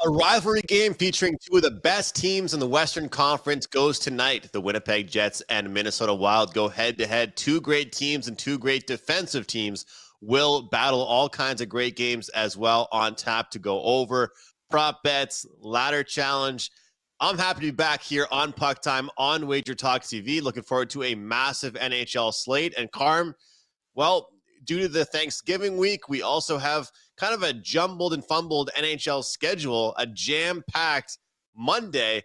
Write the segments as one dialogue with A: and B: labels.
A: A rivalry game featuring two of the best teams in the Western Conference goes tonight. The Winnipeg Jets and Minnesota Wild go head-to-head. Two great teams and two great defensive teams will battle all kinds of great games as well on tap to go over. Prop bets, ladder challenge. I'm happy to be back here on PuckTime on WagerTalk TV. Looking forward to a massive NHL slate. And Carm, well, due to the Thanksgiving week, we also have kind of a jumbled and fumbled NHL schedule, a jam-packed Monday,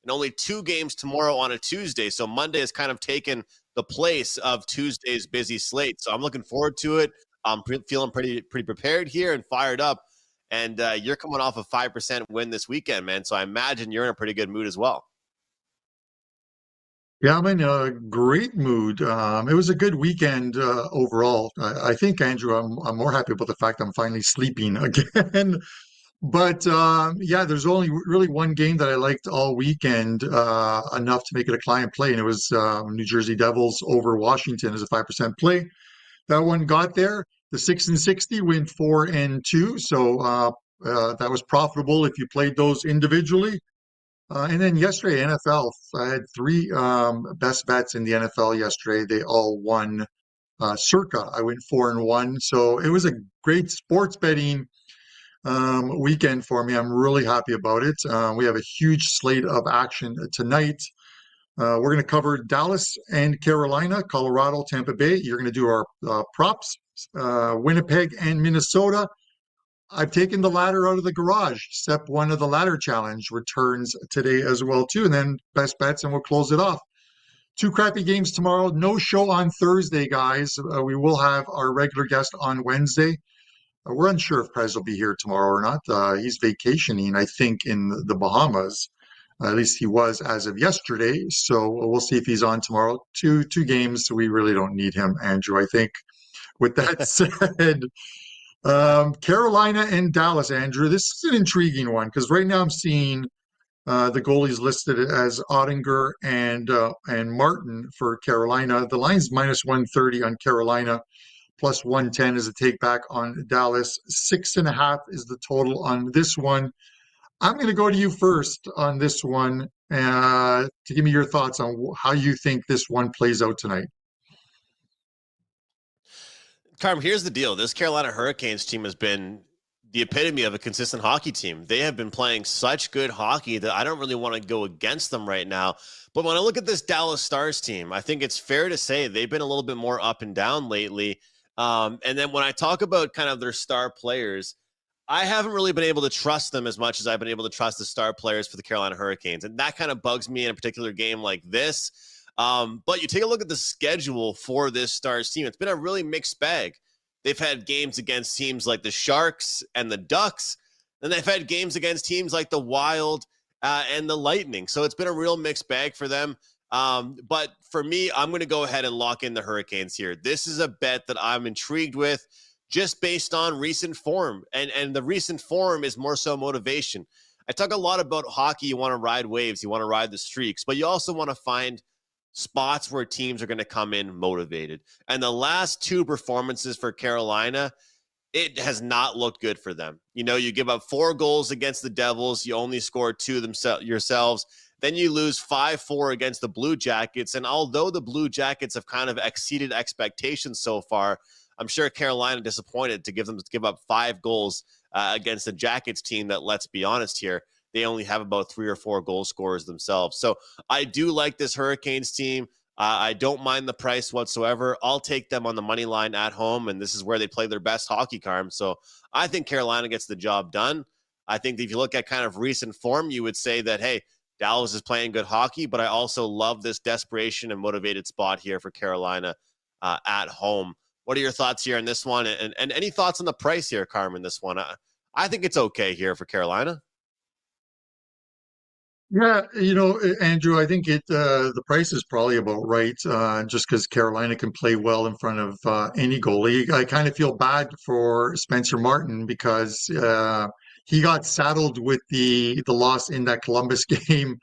A: and only two games tomorrow on a Tuesday. So Monday has kind of taken the place of Tuesday's busy slate. So I'm looking forward to it. I'm feeling pretty prepared here and fired up. And you're coming off a 5% win this weekend, man. So I imagine you're in a pretty good mood as well.
B: Yeah, I'm in a great mood. It was a good weekend overall. I think, Andrew, I'm more happy about the fact I'm finally sleeping again. But yeah, there's only really one game that I liked all weekend enough to make it a client play, and it was New Jersey Devils over Washington as a 5% play. That one got there. The 6-60 went 4-2, so that was profitable if you played those individually. And then yesterday, NFL, I had three best bets in the NFL yesterday. They all won circa. I went 4-1. So it was a great sports betting weekend for me. I'm really happy about it. We have a huge slate of action tonight. We're going to cover Dallas and Carolina, Colorado, Tampa Bay. You're going to do our props, Winnipeg and Minnesota. I've taken the ladder out of the garage. Step one of the ladder challenge returns today as well, too. And then best bets, and we'll close it off. Two crappy games tomorrow. No show on Thursday, guys. We will have our regular guest on Wednesday. We're unsure if Prez will be here tomorrow or not. He's vacationing, I think, in the Bahamas. At least he was as of yesterday. So we'll see if he's on tomorrow. Two games, so we really don't need him, Andrew, I think. With that said, Carolina and Dallas, Andrew. This is an intriguing one because right now I'm seeing the goalies listed as Ottinger and Martin for Carolina. The line's minus 130 on Carolina, plus 110 is a take back on Dallas. 6.5 is the total on this one. I'm going to go to you first on this one to give me your thoughts on how you think this one plays out tonight.
A: Carm, here's the deal. This Carolina Hurricanes team has been the epitome of a consistent hockey team. They have been playing such good hockey that I don't really want to go against them right now. But when I look at this Dallas Stars team, I think it's fair to say they've been a little bit more up and down lately. And then when I talk about kind of their star players, I haven't really been able to trust them as much as I've been able to trust the star players for the Carolina Hurricanes. And that kind of bugs me in a particular game like this. But you take a look at the schedule for this Stars team. It's been a really mixed bag. They've had games against teams like the Sharks and the Ducks. And they've had games against teams like the Wild and the Lightning. So it's been a real mixed bag for them. But for me, I'm going to go ahead and lock in the Hurricanes here. This is a bet that I'm intrigued with just based on recent form. And the recent form is more so motivation. I talk a lot about hockey. You want to ride waves. You want to ride the streaks. But you also want to find spots where teams are going to come in motivated. And the last two performances for Carolina, it has not looked good for them. You know, you give up 4 goals against the Devils. You only score 2 yourselves. Then you lose 5-4 against the Blue Jackets. And although the Blue Jackets have kind of exceeded expectations so far, I'm sure Carolina disappointed to give up 5 goals against the Jackets team that, let's be honest here, they only have about 3 or 4 goal scorers themselves. So I do like this Hurricanes team. I don't mind the price whatsoever. I'll take them on the money line at home, and this is where they play their best hockey, Carm. So I think Carolina gets the job done. I think if you look at kind of recent form, you would say that, hey, Dallas is playing good hockey, but I also love this desperation and motivated spot here for Carolina at home. What are your thoughts here on this one? And any thoughts on the price here, Carmen, this one? I think it's okay here for Carolina.
B: Yeah, you know, Andrew, I think the price is probably about right, just because Carolina can play well in front of any goalie. I kind of feel bad for Spencer Martin because he got saddled with the loss in that Columbus game,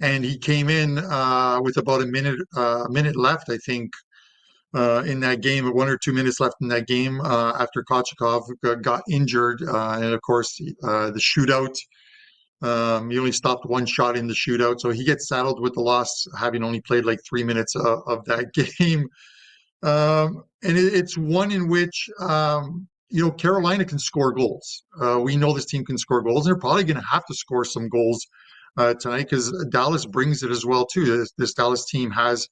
B: and he came in with about a minute left, I think, in that game, 1 or 2 minutes left in that game after Kochetkov got injured, and of course the shootout He only stopped one shot in the shootout, so he gets saddled with the loss, having only played like 3 minutes of that game. And it's one in which Carolina can score goals. We know this team can score goals, and they're probably going to have to score some goals tonight because Dallas brings it as well too. This Dallas team has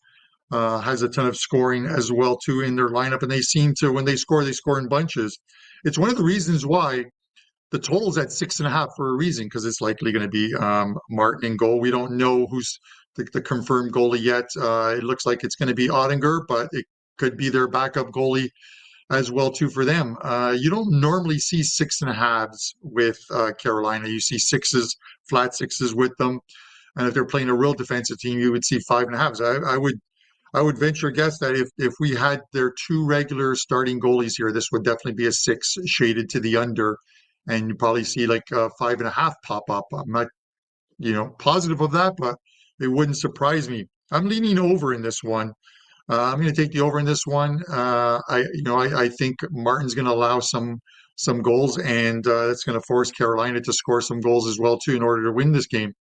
B: a ton of scoring as well too in their lineup, and they seem to, when they score in bunches. It's one of the reasons why the total's at 6.5 for a reason, because it's likely going to be Martin in goal. We don't know who's the confirmed goalie yet. It looks like it's going to be Ottinger, but it could be their backup goalie as well too for them. You don't normally see 6.5s with Carolina. You see sixes, flat sixes with them. And if they're playing a real defensive team, you would see 5.5s. I would venture a guess that if we had their two regular starting goalies here, this would definitely be a 6 shaded to the under, and you probably see like a 5.5 pop up. I'm not, positive of that, but it wouldn't surprise me. I'm leaning over in this one. I'm going to take the over in this one. I think Martin's going to allow some goals, and that's going to force Carolina to score some goals as well too in order to win this game.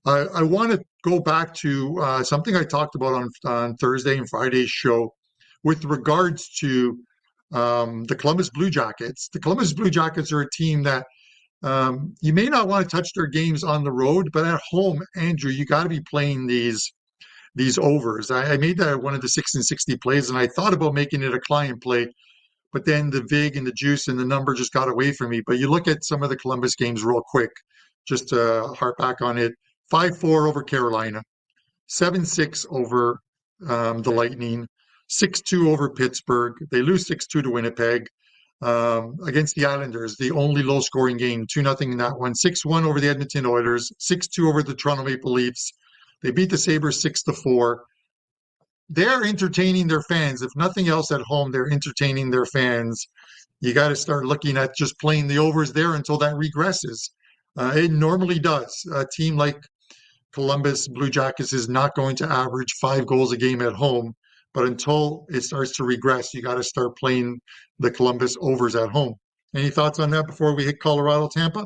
B: I want to go back to something I talked about on Thursday and Friday's show with regards to the Columbus Blue Jackets. The Columbus Blue Jackets are a team that you may not want to touch their games on the road, but at home, Andrew, you got to be playing these overs. I made that one of the 6 and 60 plays, and I thought about making it a client play, but then the VIG and the juice and the number just got away from me. But you look at some of the Columbus games real quick, just to harp back on it. 5-4 over Carolina, 7-6 over the Lightning, 6-2 over Pittsburgh. They lose 6-2 to Winnipeg. Against the Islanders, the only low-scoring game, 2-0 in that one. 6-1 over the Edmonton Oilers, 6-2 over the Toronto Maple Leafs. They beat the Sabres 6-4. They're entertaining their fans. If nothing else at home, they're entertaining their fans. You got to start looking at just playing the overs there until that regresses. It normally does. A team like Columbus Blue Jackets is not going to average 5 goals a game at home, but until it starts to regress, you got to start playing the Columbus overs at home. Any thoughts on that before we hit Colorado, Tampa?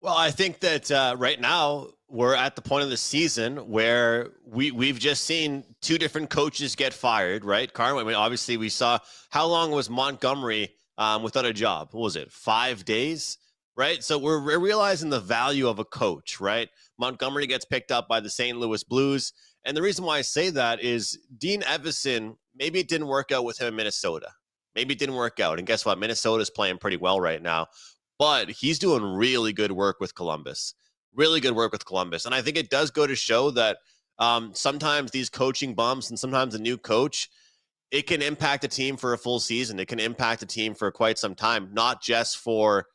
A: Well, I think that right now we're at the point of the season where we've just seen 2 different coaches get fired, right? Carmine, I mean, obviously we saw how long was Montgomery without a job? What was it, 5 days? Right. So we're realizing the value of a coach, right? Montgomery gets picked up by the St. Louis Blues. And the reason why I say that is Dean Evison, maybe it didn't work out with him in Minnesota. Maybe it didn't work out. And guess what? Minnesota's playing pretty well right now. But he's doing really good work with Columbus. Really good work with Columbus. And I think it does go to show that sometimes these coaching bumps and sometimes a new coach, it can impact a team for a full season. It can impact a team for quite some time, not just for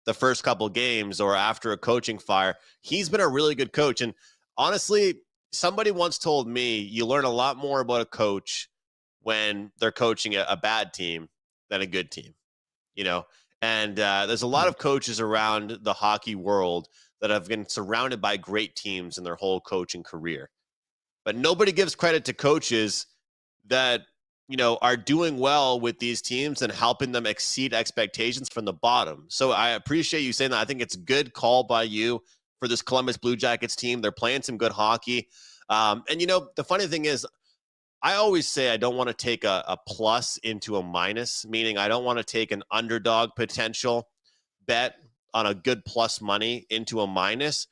A: the first couple games or after a coaching fire. He's been a really good coach. And honestly, somebody once told me you learn a lot more about a coach when they're coaching a bad team than a good team, And there's a lot of coaches around the hockey world that have been surrounded by great teams in their whole coaching career. But nobody gives credit to coaches that are doing well with these teams and helping them exceed expectations from the bottom. So I appreciate you saying that. I think it's a good call by you for this Columbus Blue Jackets team. They're playing some good hockey. And the funny thing is, I always say I don't want to take a plus into a minus, meaning I don't want to take an underdog potential bet on a good plus money into a minus.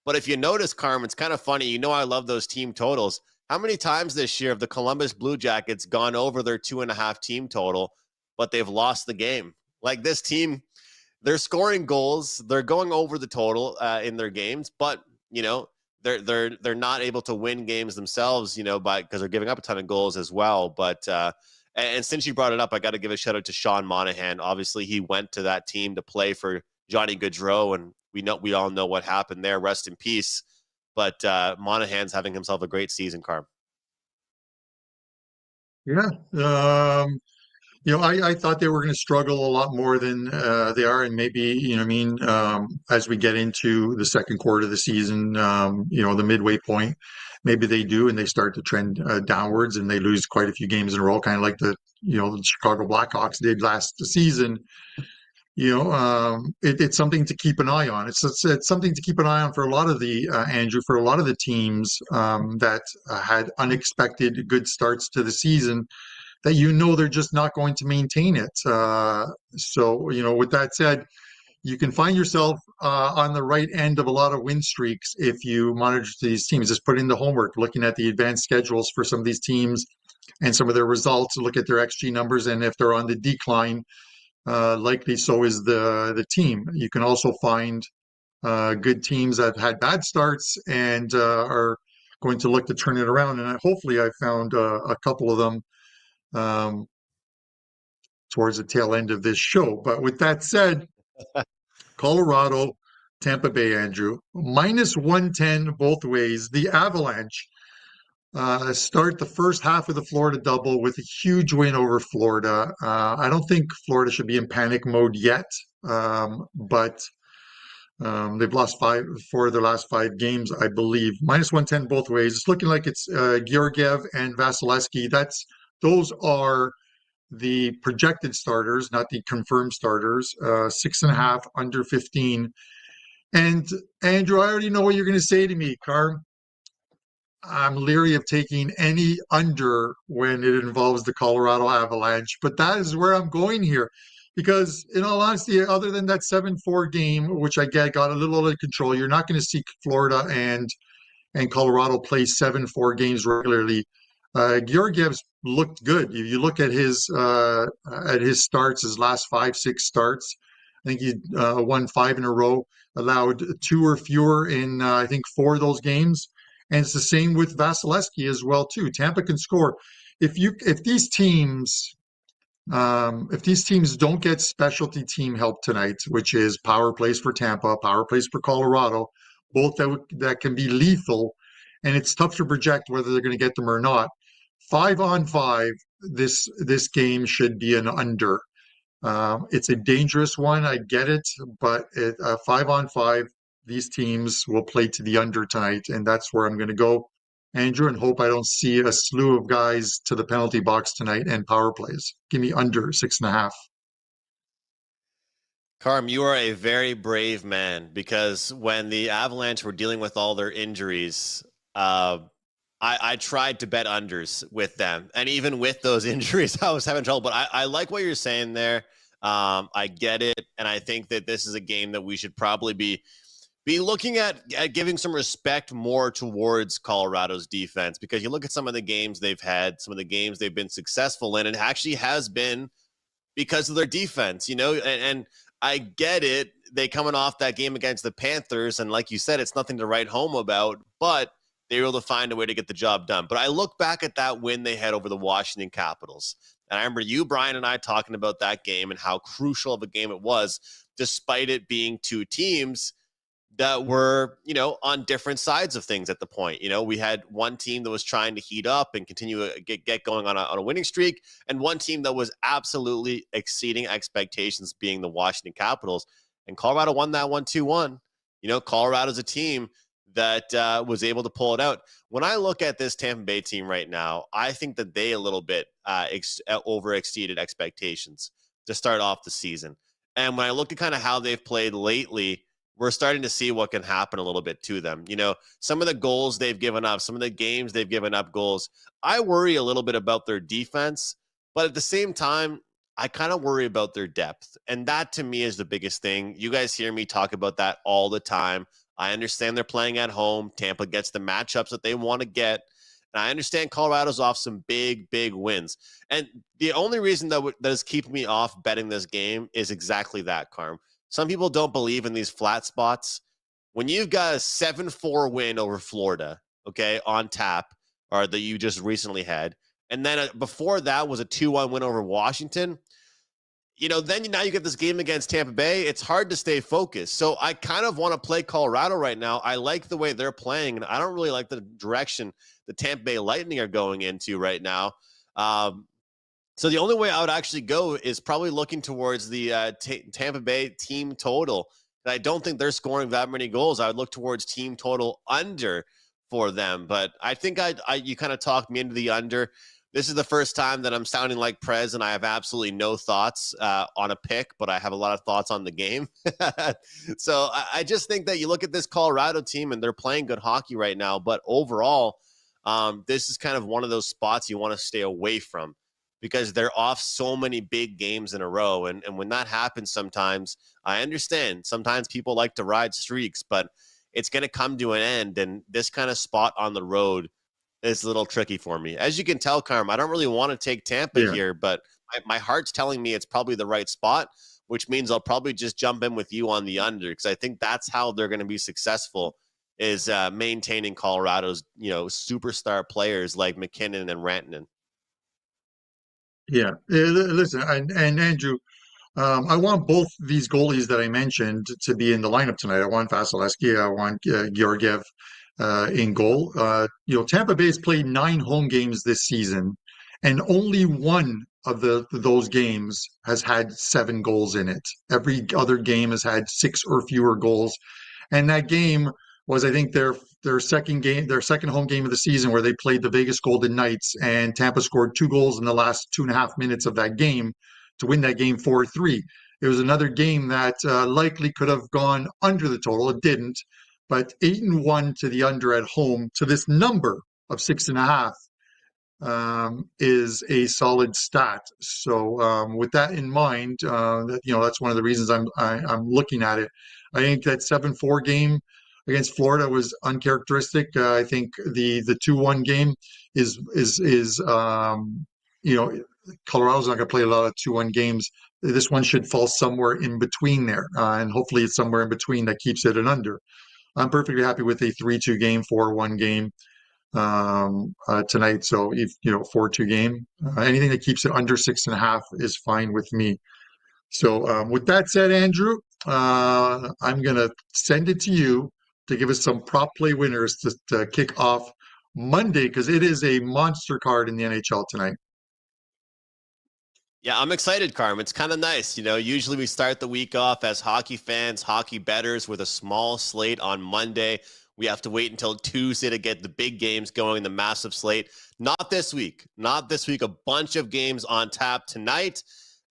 A: But if you notice, Carm, it's kind of funny. I love those team totals. How many times this year have the Columbus Blue Jackets gone over their 2.5 team total, but they've lost the game? Like this team, they're scoring goals, they're going over the total in their games, but they're not able to win games themselves, because they're giving up a ton of goals as well. But and since you brought it up, I got to give a shout out to Sean Monahan. Obviously, he went to that team to play for Johnny Gaudreau, and we all know what happened there. Rest in peace. But Monahan's having himself a great season, Carm.
B: Yeah. I thought they were going to struggle a lot more than they are. And maybe, as we get into the second quarter of the season, the midway point, maybe they do and they start to trend downwards and they lose quite a few games in a row, kind of like the Chicago Blackhawks did last season. It's something to keep an eye on. It's something to keep an eye on for a lot of the Andrew, for a lot of the teams that had unexpected good starts to the season, that they're just not going to maintain it. So with that said, you can find yourself on the right end of a lot of win streaks if you monitor these teams. Just put in the homework, looking at the advanced schedules for some of these teams and some of their results, look at their XG numbers, and if they're on the decline, likely so is the team. You can also find good teams that have had bad starts and are going to look to turn it around. And hopefully I found a couple of them um, towards the tail end of this show. But with that said, Colorado, Tampa Bay, Andrew, minus 110 both ways. The Avalanche start the first half of the Florida double with a huge win over Florida. I don't think Florida should be in panic mode yet, but they've lost four of their last 5 games, I believe. Minus 110 both ways. It's looking like it's Georgiev and Vasilevsky. Those are the projected starters, not the confirmed starters. 6.5 under 15. And Andrew, I already know what you're going to say to me, Carm. I'm leery of taking any under when it involves the Colorado Avalanche, but that is where I'm going here. Because in all honesty, other than that 7-4 game, which I got a little out of control, you're not going to see Florida and Colorado play 7-4 games regularly. Georgiev's looked good. If you look at his starts, his last 5-6 starts, I think he won 5 in a row, allowed 2 or fewer in I think 4 of those games. And it's the same with Vasilevsky as well too. Tampa can score. If these teams don't get specialty team help tonight, which is power plays for Tampa, power plays for Colorado, both that can be lethal, and it's tough to project whether they're going to get them or not. 5-on-5, this game should be an under. It's a dangerous one, I get it, but 5-on-5, these teams will play to the under tonight, and that's where I'm going to go, Andrew, and hope I don't see a slew of guys to the penalty box tonight and power plays. Give me under 6.5.
A: Carm, you are a very brave man, because when the Avalanche were dealing with all their injuries, I tried to bet unders with them. And even with those injuries, I was having trouble. But I like what you're saying there. I get it. And I think that this is a game that we should probably be looking at giving some respect more towards Colorado's defense, because you look at some of the games they've had, some of the games they've been successful in, and it actually has been because of their defense, and I get it. They coming off that game against the Panthers, and like you said, it's nothing to write home about, but they were able to find a way to get the job done. But I look back at that win they had over the Washington Capitals, and I remember you, Brian, and I talking about that game and how crucial of a game it was, despite it being two teams that were, on different sides of things at the point. We had one team that was trying to heat up and continue to get going on a winning streak, and one team that was absolutely exceeding expectations, being the Washington Capitals. And Colorado won that one 2-1. Colorado's a team that was able to pull it out. When I look at this Tampa Bay team right now, I think that they a little bit over exceeded expectations to start off the season. And when I look at kind of how they've played lately, we're starting to see what can happen a little bit to them. Some of the goals they've given up, some of the games they've given up goals. I worry a little bit about their defense, but at the same time, I kind of worry about their depth. And that to me is the biggest thing. You guys hear me talk about that all the time. I understand they're playing at home. Tampa gets the matchups that they want to get. And I understand Colorado's off some big, big wins. And the only reason that is keeping me off betting this game is exactly that, Carm. Some people don't believe in these flat spots. When you've got a 7-4 win over Florida, okay, on tap, or that you just recently had, and then before that was a 2-1 win over Washington, then now you get this game against Tampa Bay. It's hard to stay focused. So I kind of want to play Colorado right now. I like the way they're playing, and I don't really like the direction the Tampa Bay Lightning are going into right now. So the only way I would actually go is probably looking towards the Tampa Bay team total. I don't think they're scoring that many goals. I would look towards team total under for them. But I think you kind of talked me into the under. This is the first time that I'm sounding like Prez, and I have absolutely no thoughts on a pick, but I have a lot of thoughts on the game. So I just think that you look at this Colorado team, and they're playing good hockey right now. But overall, this is kind of one of those spots you want to stay away from because they're off so many big games in a row. And when that happens sometimes, I understand. Sometimes people like to ride streaks, but it's going to come to an end. And this kind of spot on the road is a little tricky for me. As you can tell, Carm, I don't really want to take Tampa here, but my heart's telling me it's probably the right spot, which means I'll probably just jump in with you on the under because I think that's how they're going to be successful is maintaining Colorado's, superstar players like McKinnon and Rantanen.
B: Yeah. Listen, and Andrew, I want both these goalies that I mentioned to be in the lineup tonight. I want Vasilevsky. I want Georgiev in goal. Tampa Bay's played 9 home games this season, and only one of those games has had 7 goals in it. Every other game has had 6 or fewer goals. And that game was, I think, their second home game of the season, where they played the Vegas Golden Knights, and Tampa scored 2 goals in the last 2.5 minutes of that game to win that game 4-3. It was another game that likely could have gone under the total. It didn't, but 8-1 to the under at home to this number of 6.5 is a solid stat. So with that in mind, that's one of the reasons I'm looking at it. I think that 7-4 game against Florida was uncharacteristic. I think the 2-1 game is Colorado's not going to play a lot of 2-1 games. This one should fall somewhere in between there, and hopefully it's somewhere in between that keeps it an under. I'm perfectly happy with a 3-2 game, 4-1 game tonight. So if 4-2 game, anything that keeps it under 6.5 is fine with me. So with that said, Andrew, I'm gonna send it to you to give us some prop play winners to kick off Monday, because it is a monster card in the NHL tonight.
A: Yeah, I'm excited, Carm. It's kind of nice. Usually we start the week off as hockey fans, hockey bettors with a small slate on Monday. We have to wait until Tuesday to get the big games going, the massive slate. Not this week. Not this week. A bunch of games on tap tonight.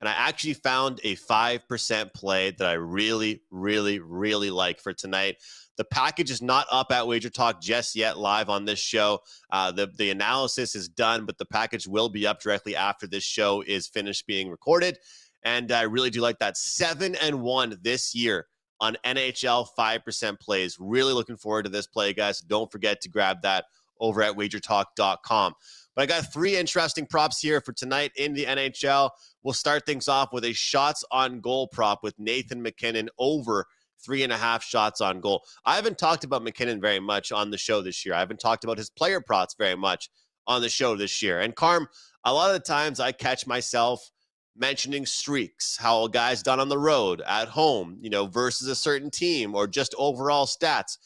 A: And I actually found a 5% play that I really, really, really like for tonight. The package is not up at WagerTalk just yet live on this show. The analysis is done, but the package will be up directly after this show is finished being recorded. And I really do like that 7-1 this year on NHL 5% plays. Really looking forward to this play, guys. Don't forget to grab that over at wagertalk.com. But I got 3 interesting props here for tonight in the NHL. We'll start things off with a shots on goal prop with Nathan McKinnon over 3.5 shots on goal. I haven't talked about McKinnon very much on the show this year. I haven't talked about his player props very much on the show this year. And Carm, a lot of the times I catch myself mentioning streaks, how a guy's done on the road, at home, versus a certain team, or just overall stats.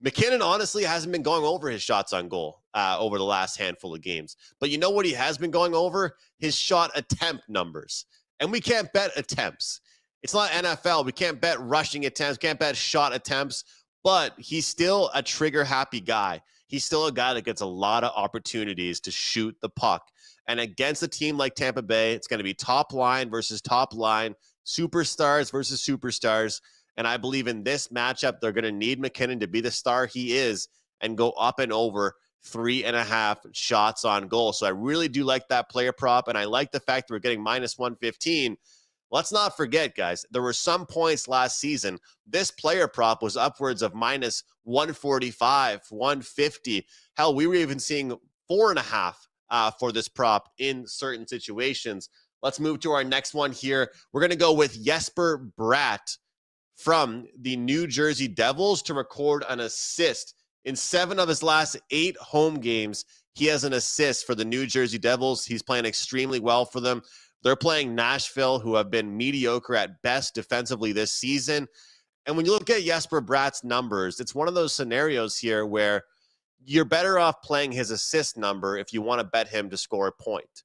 A: McKinnon honestly hasn't been going over his shots on goal over the last handful of games. But you know what he has been going over? His shot attempt numbers. And we can't bet attempts. It's not NFL. We can't bet rushing attempts. Can't bet shot attempts. But he's still a trigger-happy guy. He's still a guy that gets a lot of opportunities to shoot the puck. And against a team like Tampa Bay, it's going to be top line versus top line, superstars versus superstars. And I believe in this matchup, they're going to need McKinnon to be the star he is and go up and over 3.5 shots on goal. So I really do like that player prop. And I like the fact that we're getting minus 115. Let's not forget, guys, there were some points last season. This player prop was upwards of minus 145, 150. Hell, we were even seeing 4.5 for this prop in certain situations. Let's move to our next one here. We're going to go with Jesper Bratt from the New Jersey Devils to record an assist. In 7 of his last 8 home games, he has an assist for the New Jersey Devils. He's playing extremely well for them. They're playing Nashville, who have been mediocre at best defensively this season. And when you look at Jesper Bratt's numbers, it's one of those scenarios here where you're better off playing his assist number if you want to bet him to score a point.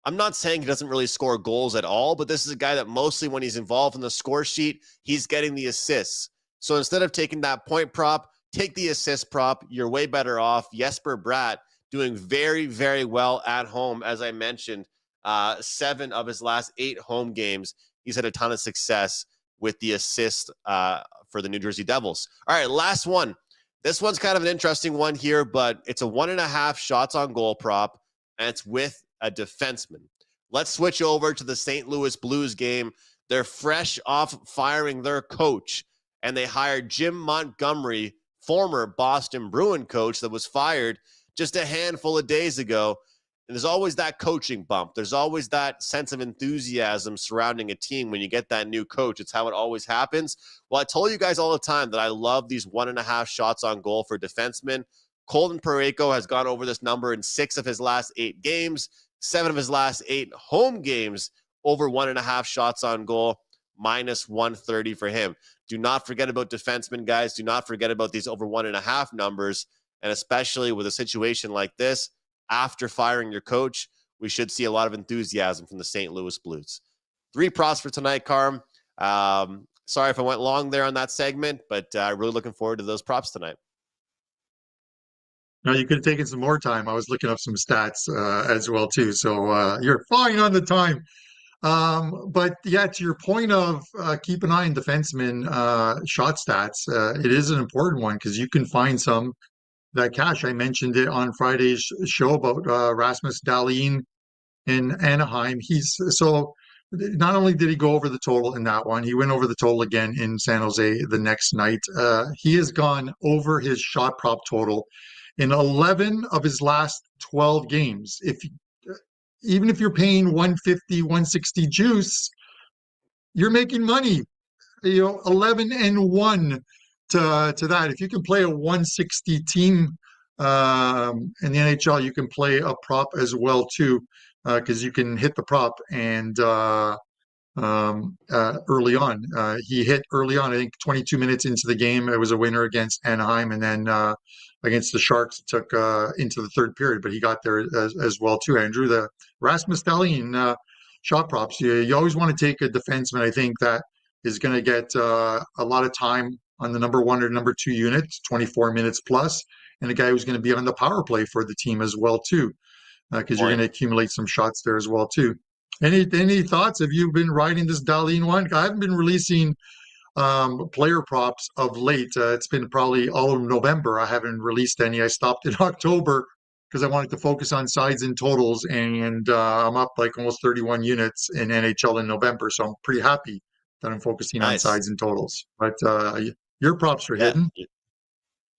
A: I'm not saying he doesn't really score goals at all, but this is a guy that mostly when he's involved in the score sheet, he's getting the assists. So instead of taking that point prop, take the assist prop. You're way better off. Jesper Bratt doing very, very well at home. As I mentioned, 7 of his last 8 home games, he's had a ton of success with the assist for the New Jersey Devils. All right, last one. This one's kind of an interesting one here, but it's a 1.5 shots on goal prop, and it's with a defenseman. Let's switch over to the St. Louis Blues game. They're fresh off firing their coach, and they hired Jim Montgomery, former Boston Bruin coach that was fired just a handful of days ago. And there's always that coaching bump. There's always that sense of enthusiasm surrounding a team when you get that new coach. It's how it always happens. Well, I told you guys all the time that I love these 1.5 shots on goal for defensemen. Colton Parayko has gone over this number in 6 of his last 8 games, 7 of his last 8 home games, over 1.5 shots on goal, minus 130 for him. Do not forget about defensemen, guys. Do not forget about these over 1.5 numbers. And especially with a situation like this, after firing your coach, we should see a lot of enthusiasm from the St. Louis Blues. 3 props for tonight, Carm. Sorry if I went long there on that segment, but really looking forward to those props tonight.
B: No, you could have taken some more time. I was looking up some stats as well too. So you're fine on the time. But yeah, to your point of keep an eye on defensemen shot stats, it is an important one because you can find some that cash. I mentioned it on Friday's show about Rasmus Dahlin in Anaheim. Not only did he go over the total in that one, he went over the total again in San Jose the next night. He has gone over his shot prop total in 11 of his last 12 games. Even if you're paying 150, 160 juice, you're making money. 11-1 to that. If you can play a 160 team in the NHL, you can play a prop as well too, because you can hit the prop and early on. He hit early on, I think 22 minutes into the game. It was a winner against Anaheim, and then against the Sharks, it took into the third period, but he got there as well too, Andrew. The Rasmus Dahlin shot props, you always want to take a defenseman, I think, that is going to get a lot of time on the number 1 or number 2 unit, 24 minutes plus, and a guy who's going to be on the power play for the team as well too, because you're going to accumulate some shots there as well too. Any thoughts? Have you been riding this Dahlin one? I haven't been releasing player props of late. It's been probably all of November. I haven't released any. I stopped in October because I wanted to focus on sides and totals, and I'm up like almost 31 units in NHL in November, so I'm pretty happy that I'm focusing on sides and totals. But your props are hidden.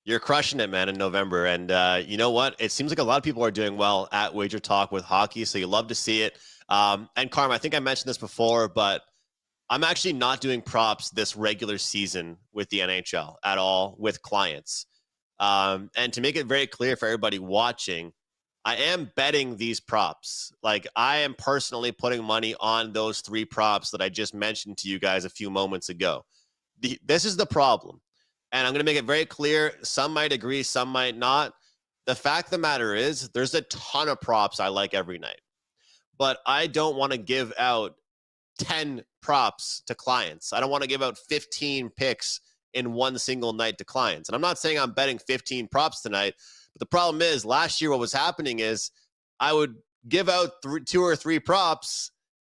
A: You're crushing it, man, in November. And you know what? It seems like a lot of people are doing well at WagerTalk with hockey, so you love to see it. And Carm, I think I mentioned this before, but I'm actually not doing props this regular season with the NHL at all with clients. And to make it very clear for everybody watching, I am betting these props. Like, I am personally putting money on those 3 props that I just mentioned to you guys a few moments ago. This is the problem. And I'm going to make it very clear. Some might agree, some might not. The fact of the matter is there's a ton of props I like every night. But I don't want to give out 10 props to clients. I don't want to give out 15 picks in one single night to clients. And I'm not saying I'm betting 15 props tonight, but the problem is last year what was happening is I would give out 2 or 3 props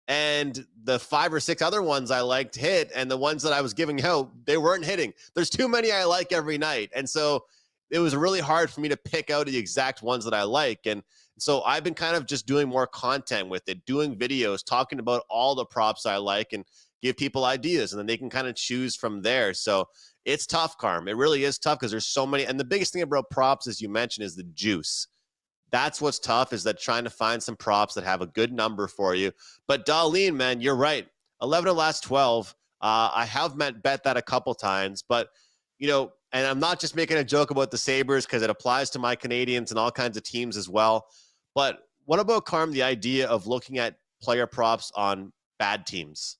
A: and the 5 or 6 other ones I liked hit, and the ones that I was giving out, they weren't hitting. There's too many I like every night. And so it was really hard for me to pick out the exact ones that I like. And so I've been kind of just doing more content with it, doing videos, talking about all the props I like and give people ideas, and then they can kind of choose from there. So it's tough, Carm. It really is tough because there's so many. And the biggest thing about props, as you mentioned, is the juice. That's what's tough, is that trying to find some props that have a good number for you. But Dahlin, man, you're right. 11 of the last 12. I have bet that a couple times, but, and I'm not just making a joke about the Sabres because it applies to my Canadians and all kinds of teams as well. But what about, Carm, the idea of looking at player props on bad teams,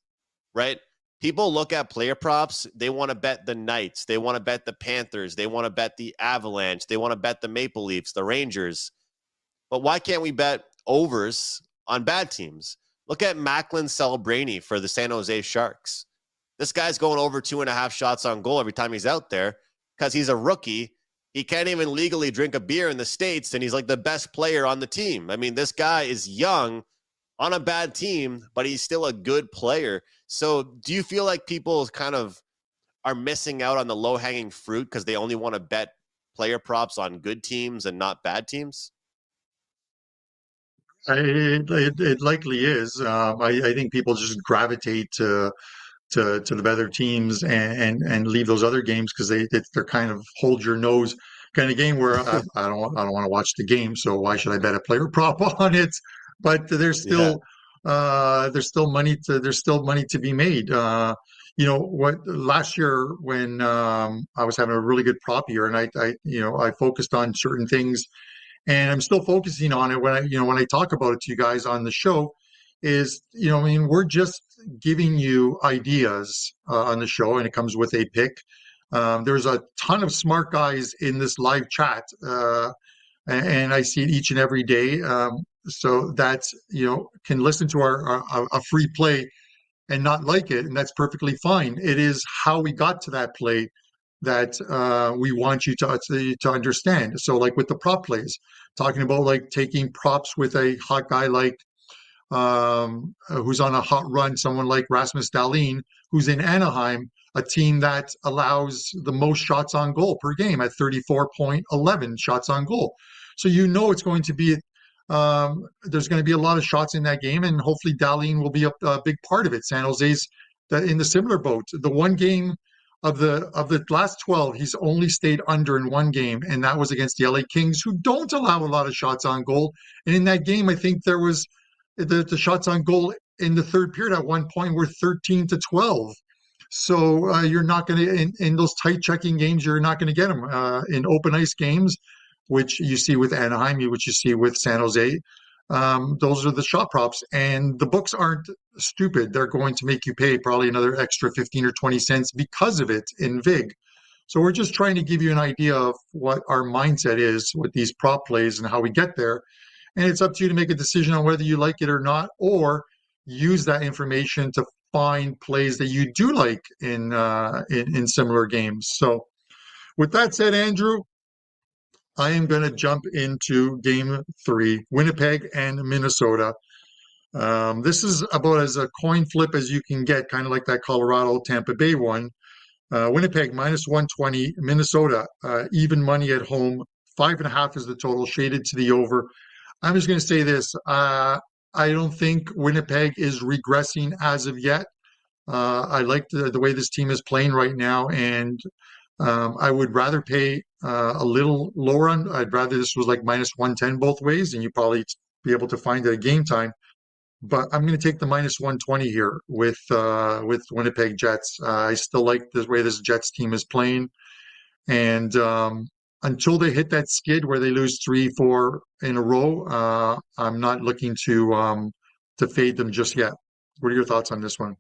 A: right? People look at player props. They want to bet the Knights. They want to bet the Panthers. They want to bet the Avalanche. They want to bet the Maple Leafs, the Rangers. But why can't we bet overs on bad teams? Look at Macklin Celebrini for the San Jose Sharks. This guy's going over 2.5 shots on goal every time he's out there because he's a rookie, He can't even legally drink a beer in the States, and he's like the best player on the team. I mean, this guy is young on a bad team, but he's still a good player. So do you feel like people kind of are missing out on the low-hanging fruit because they only want to bet player props on good teams and not bad teams?
B: It likely is. I think people just gravitate to the better teams and leave those other games because they're kind of hold your nose kind of game where I don't want to watch the game, so why should I bet a player prop on it? But
A: Yeah.
B: there's still money to be made. What last year when I was having a really good prop year and I focused on certain things and I'm still focusing on it when I talk about it to you guys on the show is, I mean, we're just giving you ideas on the show and it comes with a pick. There's a ton of smart guys in this live chat, and I see it each and every day. So that's, can listen to a free play and not like it, and that's perfectly fine. It is how we got to that play that we want you to understand. So, like with the prop plays, talking about like taking props with a hot guy like who's on a hot run, someone like Rasmus Dahlin, who's in Anaheim, a team that allows the most shots on goal per game at 34.11 shots on goal. So it's going to be there's going to be a lot of shots in that game, and hopefully Dahlin will be a big part of it. San Jose's in the similar boat. The one game of the last 12, he's only stayed under in one game, and that was against the LA Kings, who don't allow a lot of shots on goal. And in that game, I think there was the shots on goal in the third period at one point were 13-12. So you're not going to in those tight checking games, you're not going to get them in open ice games, which you see with Anaheim, which you see with San Jose. Those are the shot props, and the books aren't stupid. They're going to make you pay probably another extra 15 or 20 cents because of it in VIG. So we're just trying to give you an idea of what our mindset is with these prop plays and how we get there. And it's up to you to make a decision on whether you like it or not, or use that information to find plays that you do like in similar games. So with that said, Andrew, I am going to jump into game 3, Winnipeg and Minnesota. This is about as a coin flip as you can get, kind of like that Colorado Tampa Bay one. Winnipeg minus 120, Minnesota even money at home. 5.5 is the total, shaded to the over. I'm just going to say this. I don't think Winnipeg is regressing as of yet. I like the way this team is playing right now, and I would rather pay a little lower on. I'd rather this was like minus 110 both ways, and you probably be able to find it at game time. But I'm going to take the minus 120 here with Winnipeg Jets. I still like the way this Jets team is playing, and until they hit that skid where they lose 3-4 in a row, I'm not looking to fade them just yet. What are your thoughts on this one?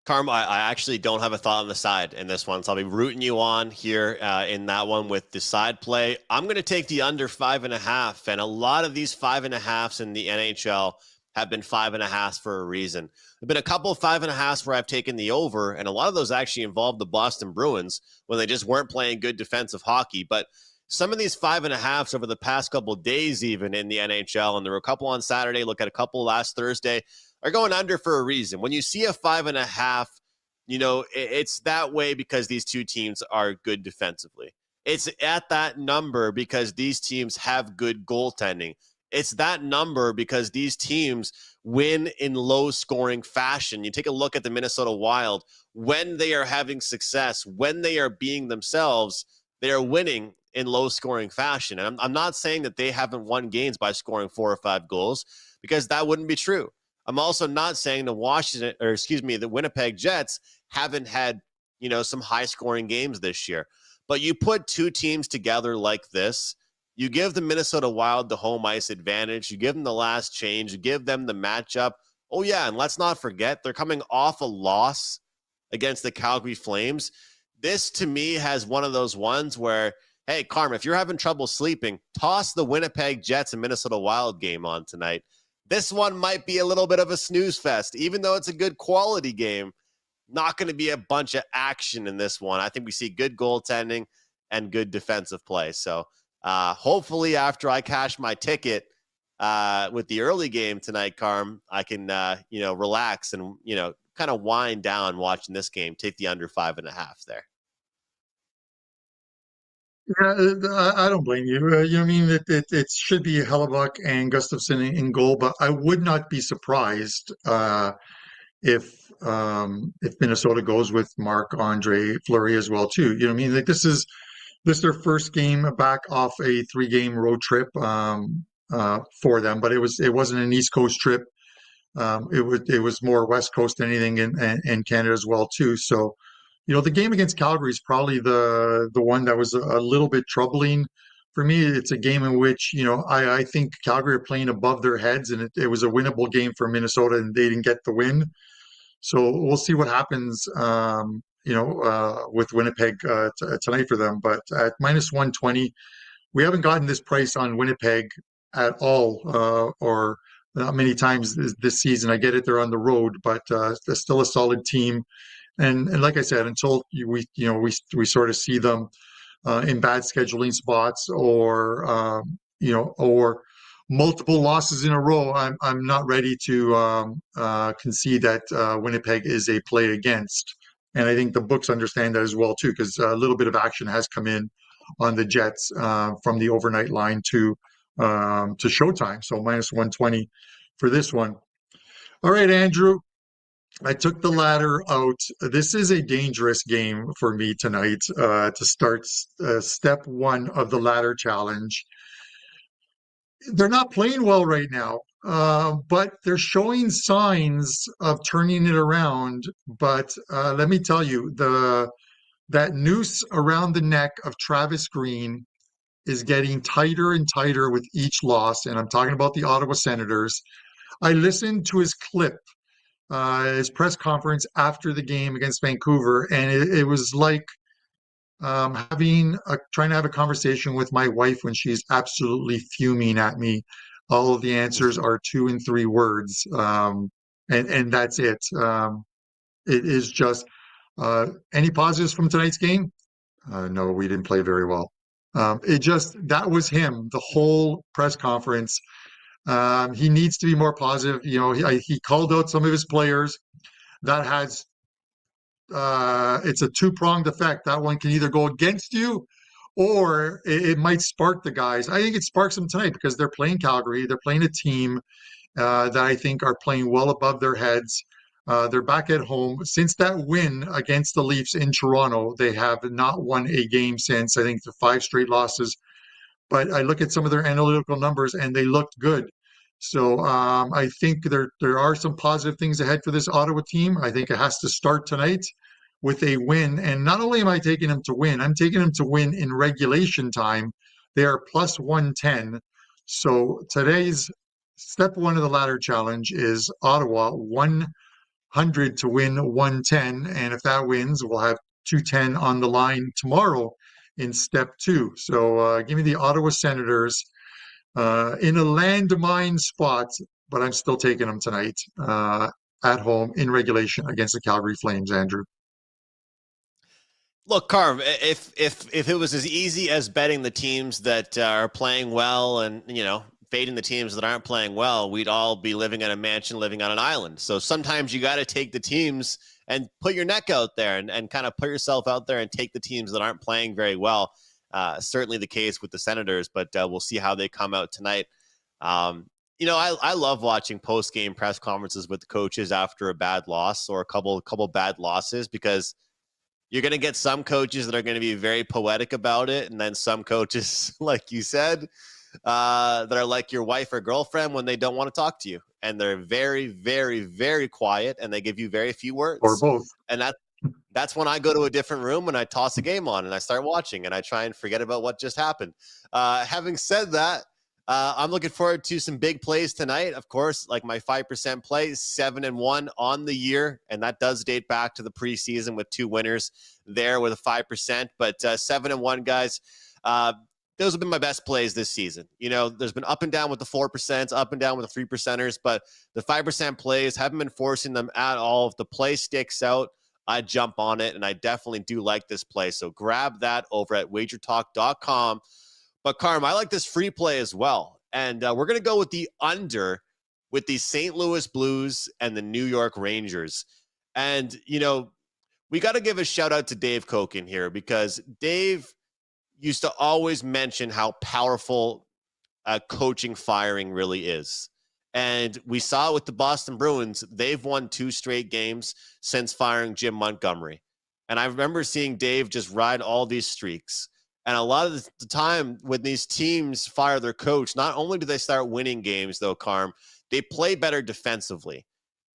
A: Carm, I actually don't have a thought on the side in this one, so I'll be rooting you on here in that one with the side play. I'm going to take the under 5.5, and a lot of these 5.5s in the NHL have been 5.5s for a reason. There've been a couple of 5.5s where I've taken the over, and a lot of those actually involved the Boston Bruins when they just weren't playing good defensive hockey. But some of these 5.5s over the past couple of days, even in the NHL, and there were a couple on Saturday, look at a couple last Thursday, are going under for a reason. When you see a 5.5, it's that way because these two teams are good defensively. It's at that number because these teams have good goaltending. It's that number because these teams win in low scoring fashion. You take a look at the Minnesota Wild. When they are having success, when they are being themselves, they are winning in low scoring fashion. And I'm not saying that they haven't won games by scoring 4 or 5 goals, because that wouldn't be true. I'm also not saying the Winnipeg Jets haven't had, some high scoring games this year. But you put two teams together like this, you give the Minnesota Wild the home ice advantage, you give them the last change, you give them the matchup. Oh yeah, and let's not forget, they're coming off a loss against the Calgary Flames. This to me has one of those ones where, hey, Carm, if you're having trouble sleeping, toss the Winnipeg Jets and Minnesota Wild game on tonight. This one might be a little bit of a snooze fest, even though it's a good quality game. Not going to be a bunch of action in this one. I think we see good goaltending. and good defensive play. So hopefully after I cash my ticket with the early game tonight, Carm, I can, relax and, kind of wind down watching this game, take the under 5.5 there.
B: Yeah, I don't blame you. I mean, it should be Hellebuck and Gustafson in goal, but I would not be surprised if Minnesota goes with Marc-Andre Fleury as well too. You know what I mean? Like this is their first game back off a 3-game road trip for them, but it wasn't an East Coast trip. It was more West Coast than anything in Canada as well too. So, the game against Calgary is probably the one that was a little bit troubling for me. It's a game in which, I think Calgary are playing above their heads, and it was a winnable game for Minnesota, and they didn't get the win. So we'll see what happens, with Winnipeg tonight for them. But at -120, we haven't gotten this price on Winnipeg at all, or not many times this season. I get it, they're on the road, but they're still a solid team. And like I said, until we sort of see them in bad scheduling spots, or multiple losses in a row, I'm not ready to concede that Winnipeg is a play against. And I think the books understand that as well too, because a little bit of action has come in on the Jets from the overnight line to Showtime. So -120 for this one. All right, Andrew. I took the ladder out. This is a dangerous game for me tonight to start step one of the ladder challenge. They're not playing well right now, but they're showing signs of turning it around. But let me tell you, that noose around the neck of Travis Green is getting tighter and tighter with each loss. And I'm talking about the Ottawa Senators. I listened to his clip, his press conference after the game against Vancouver, and it was like trying to have a conversation with my wife when she's absolutely fuming at me. All of the answers are 2 and 3 words, and that's it. It is just any positives from tonight's game? No, we didn't play very well. That was him the whole press conference. He needs to be more positive. He called out some of his players. That has it's a two-pronged effect. That one can either go against you, or it might spark the guys. I think it sparks them tonight because they're playing Calgary. They're playing a team that I think are playing well above their heads. They're back at home. Since that win against the Leafs in Toronto, they have not won a game since. I think the 5 straight losses. But I look at some of their analytical numbers, and they looked good. So I think there are some positive things ahead for this Ottawa team. I think it has to start tonight with a win. And not only am I taking them to win, I'm taking them to win in regulation time. They are +110. So today's step one of the ladder challenge is Ottawa 100 to win 110. And if that wins, we'll have 210 on the line tomorrow in step 2. So give me the Ottawa Senators in a landmine spot, but I'm still taking them tonight at home in regulation against the Calgary Flames, Andrew.
A: Look, Carv, if it was as easy as betting the teams that are playing well and, fading the teams that aren't playing well, we'd all be living in a mansion, living on an island. So sometimes you got to take the teams and put your neck out there and kind of put yourself out there and take the teams that aren't playing very well. Certainly the case with the Senators, but we'll see how they come out tonight. I love watching post-game press conferences with the coaches after a bad loss or a couple bad losses, because you're going to get some coaches that are going to be very poetic about it, and then some coaches, like you said, that are like your wife or girlfriend when they don't want to talk to you, and they're very, very, very quiet, and they give you very few words.
B: Or both.
A: And that's when I go to a different room and I toss a game on and I start watching and I try and forget about what just happened. Having said that, I'm looking forward to some big plays tonight. Of course, like my 5% play, 7-1 on the year. And that does date back to the preseason with 2 winners there with a 5%. But 7-1, guys, those have been my best plays this season. There's been up and down with the 4%, up and down with the 3%ers, but the 5% plays haven't been forcing them at all. If the play sticks out, I'd jump on it, and I definitely do like this play. So grab that over at WagerTalk.com. But Carm, I like this free play as well. And we're going to go with the under with the St. Louis Blues and the New York Rangers. And, we got to give a shout out to Dave Koken here, because Dave used to always mention how powerful coaching firing really is. And we saw it with the Boston Bruins. They've won 2 straight games since firing Jim Montgomery. And I remember seeing Dave just ride all these streaks. And a lot of the time when these teams fire their coach, not only do they start winning games, though, Carm, they play better defensively.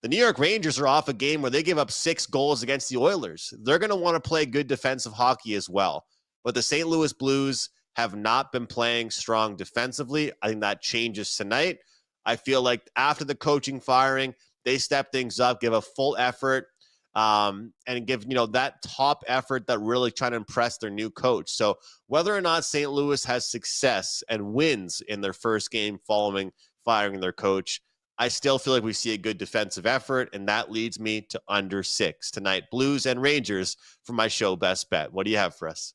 A: The New York Rangers are off a game where they give up 6 goals against the Oilers. They're going to want to play good defensive hockey as well. But the St. Louis Blues have not been playing strong defensively. I think that changes tonight. I feel like after the coaching firing, they step things up, give a full effort, and give, that top effort that really trying to impress their new coach. So whether or not St. Louis has success and wins in their first game following firing their coach, I still feel like we see a good defensive effort, and that leads me to under 6 tonight. Blues and Rangers for my show best bet. What do you have for us?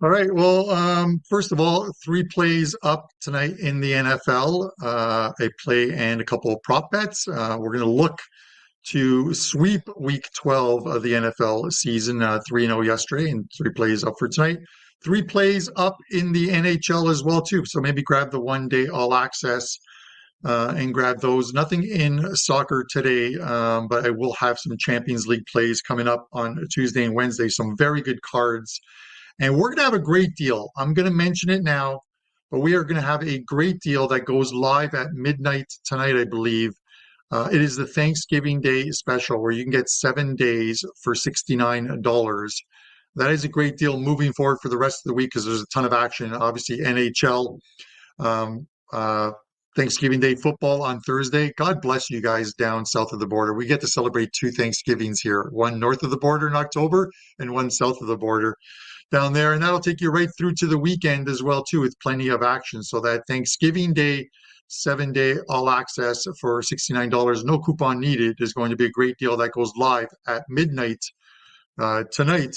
B: All right. Well, first of all, 3 plays up tonight in the NFL, a play and a couple of prop bets. We're going to look to sweep week 12 of the NFL season, 3-0 yesterday, and 3 plays up for tonight. 3 plays up in the NHL as well, too. So maybe grab the 1-day all access and grab those. Nothing in soccer today, but I will have some Champions League plays coming up on Tuesday and Wednesday. Some very good cards. And we're going to have a great deal. I'm going to mention it now, but we are going to have a great deal that goes live at midnight tonight, I believe. It is the Thanksgiving Day special where you can get 7 days for $69. That is a great deal moving forward for the rest of the week, because there's a ton of action. Obviously, NHL, Thanksgiving Day football on Thursday. God bless you guys down south of the border. We get to celebrate 2 Thanksgivings here, one north of the border in October and one south of the border down there. And that'll take you right through to the weekend as well, too, with plenty of action. So that Thanksgiving Day 7-day all access for $69, no coupon needed, is going to be a great deal that goes live at midnight tonight.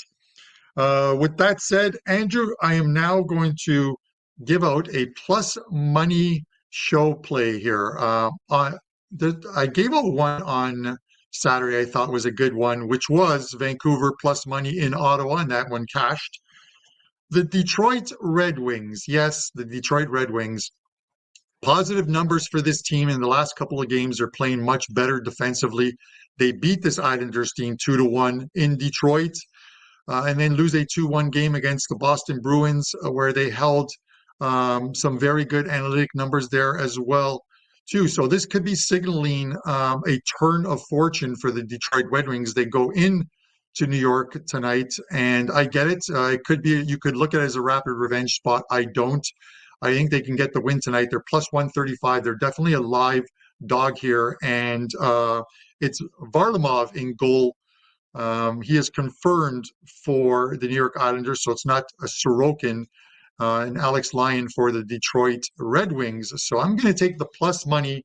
B: With that said, Andrew, I am now going to give out a plus money show play here. I gave out one on Saturday I thought was a good one, which was Vancouver plus money in Ottawa, and that one cashed. The Detroit Red Wings, yes, the Detroit Red Wings. Positive numbers for this team in the last couple of games. Are playing much better defensively. They beat this Islanders team 2-1 in Detroit, and then lose a 2-1 game against the Boston Bruins, where they held some very good analytic numbers there as well, too. So this could be signaling a turn of fortune for the Detroit Red Wings. They go in to New York tonight, and I get it. It could be, you could look at it as a rapid revenge spot. I don't. I think they can get the win tonight. They're plus 135. They're definitely a live dog here, and it's Varlamov in goal. He is confirmed for the New York Islanders, so it's not a Sorokin and Alex Lyon for the Detroit Red Wings. So I'm going to take the plus money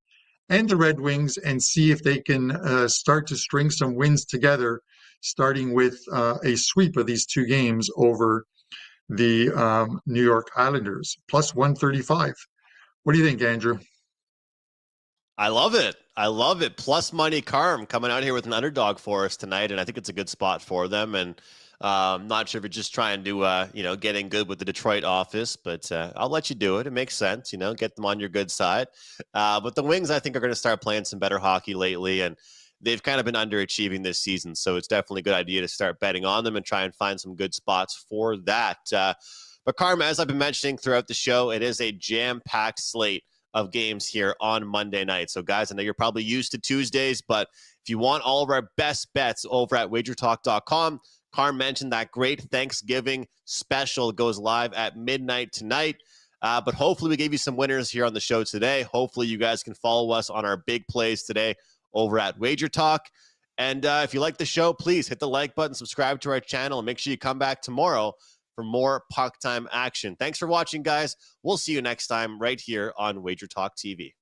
B: and the Red Wings and see if they can start to string some wins together, starting with a sweep of these 2 games over the New York Islanders. Plus 135. What do you think, Andrew?
A: I love it. I love it. Plus money Carm coming out here with an underdog for us tonight, and I think it's a good spot for them. And I'm not sure if you're just trying to, get in good with the Detroit office, but I'll let you do it. It makes sense, get them on your good side. But the Wings, I think, are going to start playing some better hockey lately, and they've kind of been underachieving this season. So it's definitely a good idea to start betting on them and try and find some good spots for that. But Carm, as I've been mentioning throughout the show, it is a jam-packed slate of games here on Monday night. So guys, I know you're probably used to Tuesdays, but if you want all of our best bets over at WagerTalk.com, Carm mentioned that great Thanksgiving special goes live at midnight tonight. But hopefully we gave you some winners here on the show today. Hopefully you guys can follow us on our big plays today over at WagerTalk. And if you like the show, please hit the like button, subscribe to our channel, and make sure you come back tomorrow for more PuckTime action. Thanks for watching, guys. We'll see you next time right here on WagerTalk TV.